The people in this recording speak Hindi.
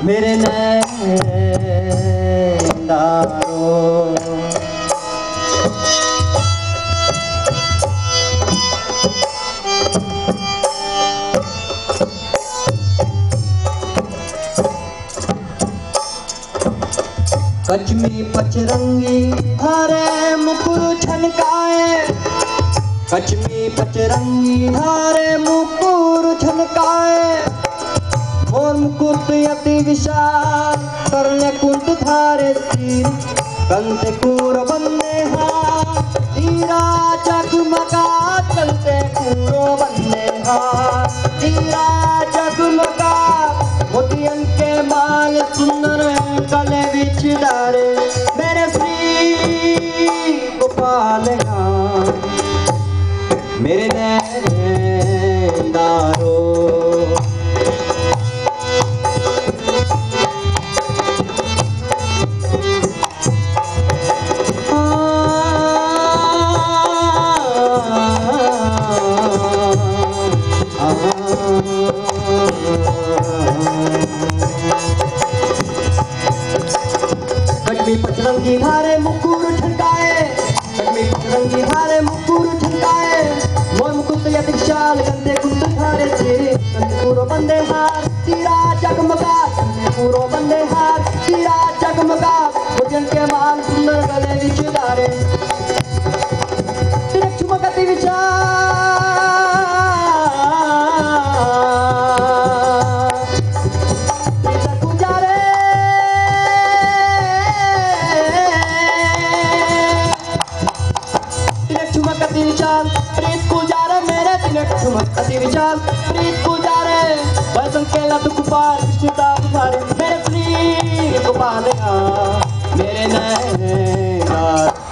मेरे नैनदारो। कचमी पचरंगी धारे मुकुर छनकाए, कचमी पचरंगी धारे मुकुर छनकाए। मोर मुकुट अति विशाल करने कुंठ धारे सिर, कंधे कूर बन्ने हाथ तीरा जगमगा, चलते कूरो बन्ने हाथ तीरा जगमगा। मोतियन के माल सुंदर गले बिच डारे, मेरे श्री गोपाल मेरे नैनदारो। कचमी पचरंगी धारे मुकुर छनकाए, कचमी पचरंगी धारे मुकुर छनकाए। मोर मुकुट अति विशाल कंधे कुंठ धारे सिर, कंधे कूरो बंदे हाथ तीरा जगमगा, कंधे कूरो बंदे हाथ तीरा जगमगा। मोतियन के माल सुंदर गले बिच डारे, तिलक चमक अति विशाल प्रीत पुजारे, मेरे तिलक चमक अति विशाल प्रीत पुजारे। वैसन केला दुख पार कृष्णता तुम्हारे, मेरे श्री गोपाल मेरे नैनदारो।